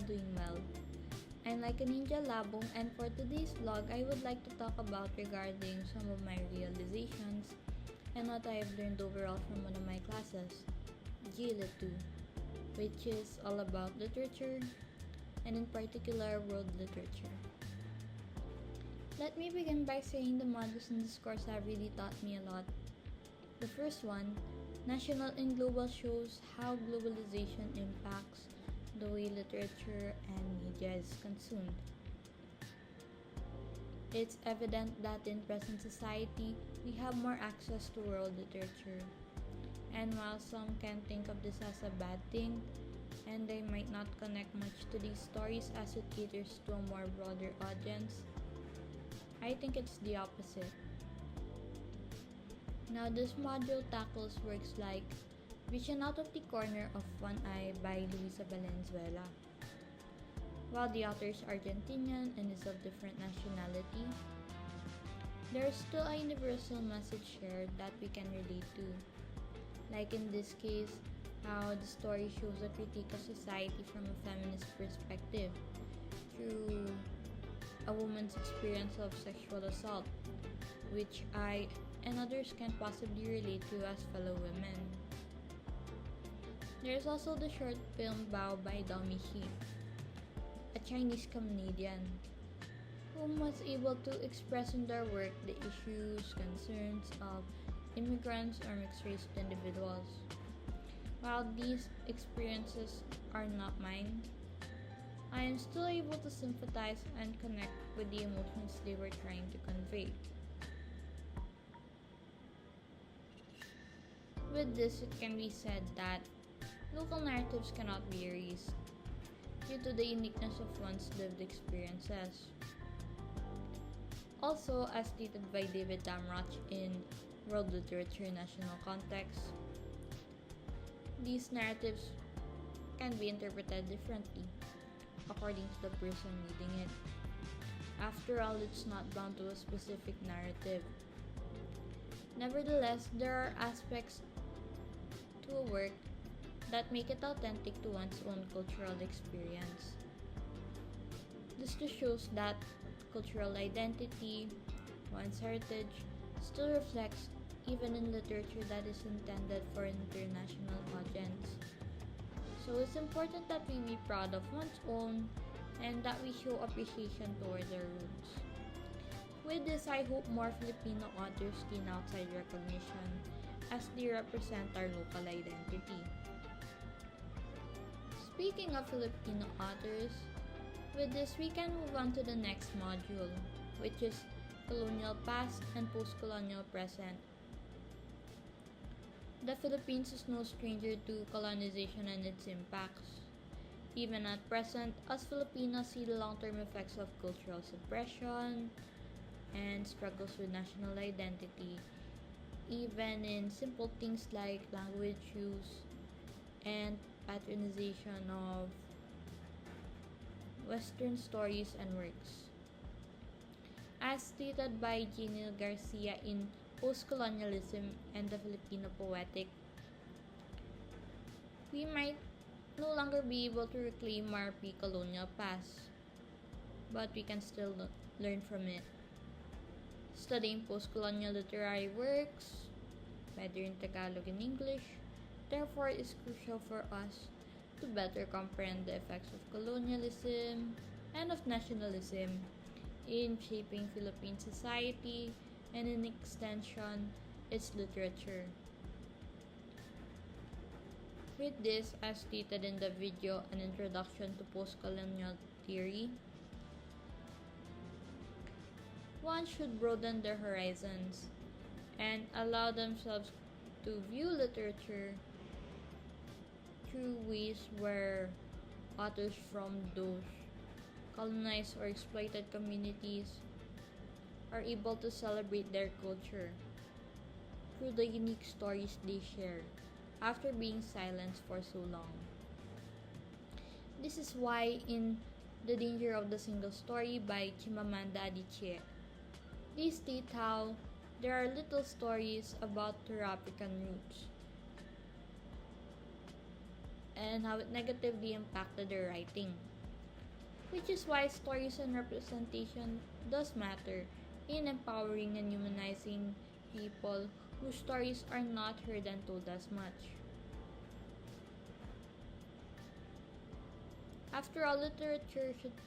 doing well. I'm like a ninja Labung, and for today's vlog, I would like to talk about regarding some of my realizations and what I've learned overall from one of my classes, Gelitwo, which is all about literature and in particular world literature. Let me begin by saying the modules in this course have really taught me a lot. The first one, National and Global, shows how globalization impacts the way literature and media is consumed. It's evident that in present society, we have more access to world literature. And while some can think of this as a bad thing, and they might not connect much to these stories as it caters to a more broader audience, I think it's the opposite. Now, this module tackles works like Vision Out of the Corner of One Eye by Luisa Valenzuela. While the author is Argentinian and is of different nationality, there is still a universal message shared that we can relate to. Like in this case, how the story shows a critique of society from a feminist perspective through a woman's experience of sexual assault, which I and others can possibly relate to as fellow women. There is also the short film Bao by Dao Michi, a Chinese Canadian, whom was able to express in their work the issues, concerns of immigrants or mixed-race individuals. While these experiences are not mine, I am still able to sympathize and connect with the emotions they were trying to convey. With this, it can be said that local narratives cannot be erased due to the uniqueness of one's lived experiences. Also, as stated by David Damrosch in World Literature National Context, these narratives can be interpreted differently according to the person reading it. After all, it's not bound to a specific narrative. Nevertheless, there are aspects to a work that make it authentic to one's own cultural experience. This just shows that cultural identity, one's heritage, still reflects even in literature that is intended for an international audience. So it's important that we be proud of one's own and that we show appreciation towards our roots. With this, I hope more Filipino authors gain outside recognition as they represent our local identity. Speaking of Filipino authors, with this we can move on to the next module, which is Colonial Past and Post-Colonial Present. The Philippines is no stranger to colonization and its impacts. Even at present, us Filipinos see the long-term effects of cultural suppression and struggles with national identity, even in simple things like language use and patronization of Western stories and works. As stated by Janelle Garcia in Post-Colonialism and the Filipino Poetic, we might no longer be able to reclaim our pre-colonial past, but we can still learn from it. Studying post-colonial literary works, whether in Tagalog and English, therefore is crucial for us to better comprehend the effects of colonialism and of nationalism in shaping Philippine society and in extension, its literature. With this, as stated in the video, An Introduction to Post-Colonial Theory, one should broaden their horizons and allow themselves to view literature through ways where authors from those colonized or exploited communities are able to celebrate their culture through the unique stories they share after being silenced for so long. This is why in The Danger of the Single Story by Chimamanda Adichie, they state how there are little stories about their African roots and how it negatively impacted their writing. which is why stories and representation does matter in empowering and humanizing people whose stories are not heard and told as much. After all, literature should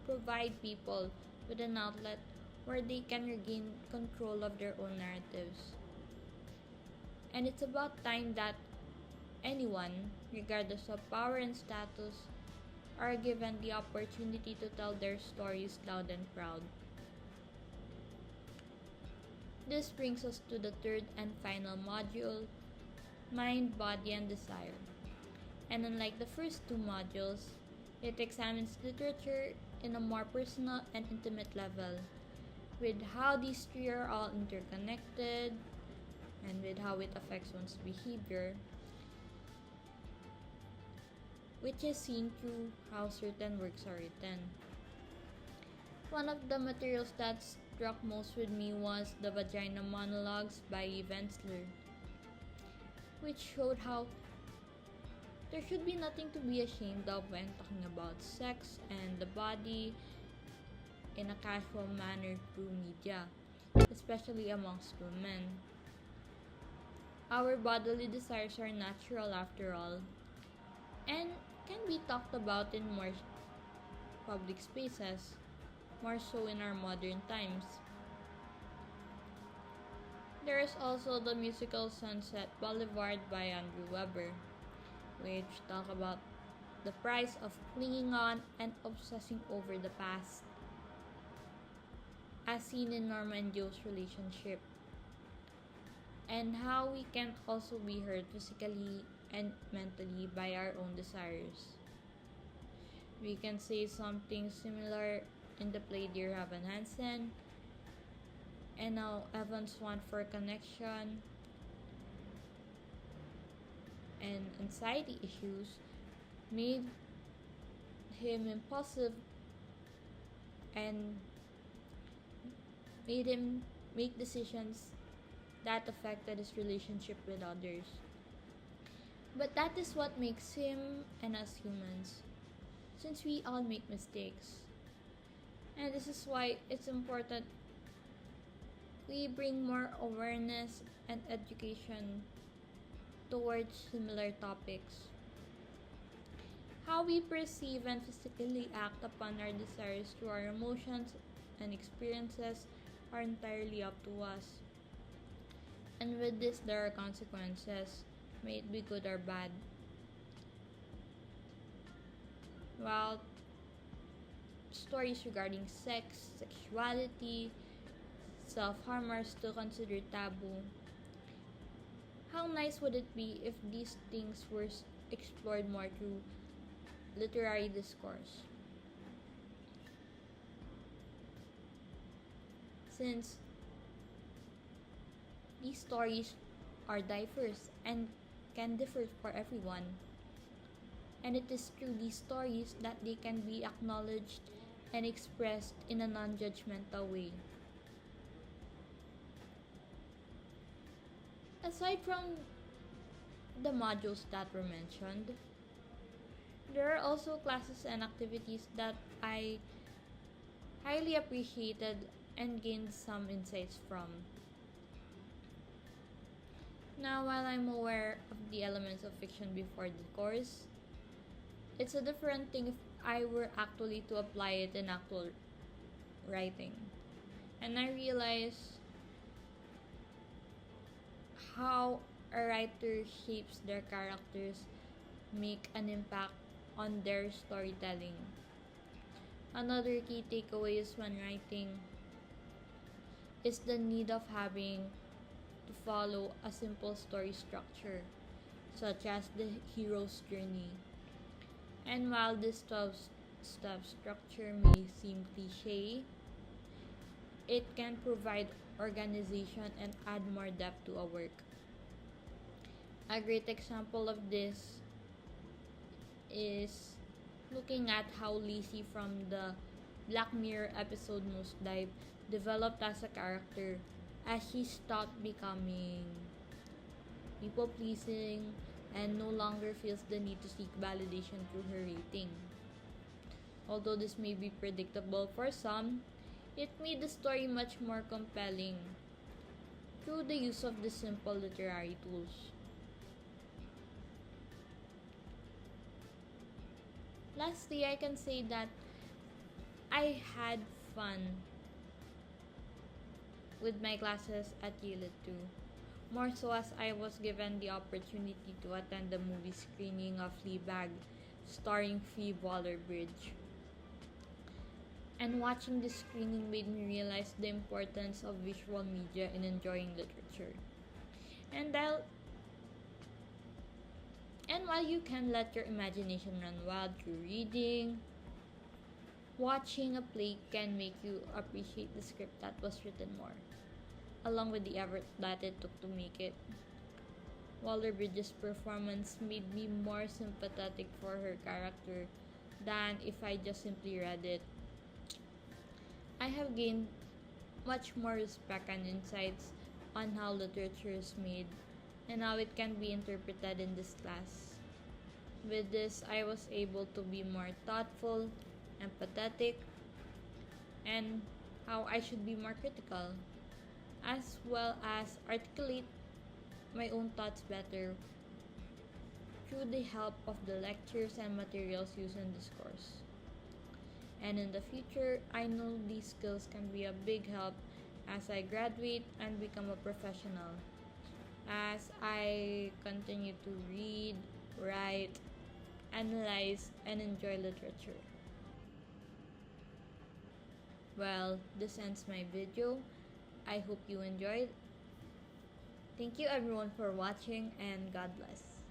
provide people with an outlet where they can regain control of their own narratives. And it's about time that anyone, regardless of power and status, are given the opportunity to tell their stories loud and proud. This brings us to the third and final module, Mind, Body, and Desire. And unlike the first two modules, it examines literature in a more personal and intimate level, with how these three are all interconnected and with how it affects one's behavior, which is seen through how certain works are written. One of the materials that struck most with me was the Vagina Monologues by Vensler, which showed how there should be nothing to be ashamed of when talking about sex and the body in a casual manner through media, especially amongst women. Our bodily desires are natural after all, and can be talked about in more public spaces, more so in our modern times. There is also the musical Sunset Boulevard by Andrew Weber, which talk about the price of clinging on and obsessing over the past, as seen in Norma and Joe's relationship, and how we can also be hurt physically and mentally by our own desires. We can say something similar in the play Dear Evan Hansen, and now Evan's want for connection and anxiety issues made him impulsive and made him make decisions that affected his relationship with others. But that is what makes him and us humans, since we all make mistakes. And this is why it's important we bring more awareness and education towards similar topics. How we perceive and physically act upon our desires through our emotions and experiences are entirely up to us. And with this, there are consequences, may it be good or bad. While stories regarding sex, sexuality, self-harm are still considered taboo, how nice would it be if these things were explored more through literary discourse? Since these stories are diverse and can differ for everyone, and it is through these stories that they can be acknowledged and expressed in a non-judgmental way. Aside from the modules that were mentioned, there are also classes and activities that I highly appreciated and gained some insights from. Now, while I'm aware of the elements of fiction before the course, it's a different thing if I were actually to apply it in actual writing. And I realize how a writer shapes their characters, make an impact on their storytelling. Another key takeaways when writing is the need of having to follow a simple story structure, such as the hero's journey. And while this 12-step structure may seem cliche, it can provide organization and add more depth to a work. A great example of this is looking at how Lizzie from the Black Mirror episode Nosedive developed as a character as she stopped becoming people pleasing and no longer feels the need to seek validation through her rating. Although this may be predictable for some, it made the story much more compelling through the use of the simple literary tools. Lastly, I can say that I had fun with my classes at Gelitwo. More so as I was given the opportunity to attend the movie screening of Labung starring Phoebe Waller-Bridge. And watching this screening made me realize the importance of visual media in enjoying literature. And I'll and while you can let your imagination run wild through reading, watching a play can make you appreciate the script that was written more, along with the effort that it took to make it. Waller Bridges' performance made me more sympathetic for her character than if I just simply read it. I have gained much more respect and insights on how literature is made and how it can be interpreted in this class. With this, I was able to be more thoughtful, empathetic, and how I should be more critical, as well as articulate my own thoughts better through the help of the lectures and materials used in this course. And in the future, I know these skills can be a big help as I graduate and become a professional, as I continue to read, write, analyze, and enjoy literature. Well, this ends my video. I hope you enjoyed. Thank you everyone for watching and God bless.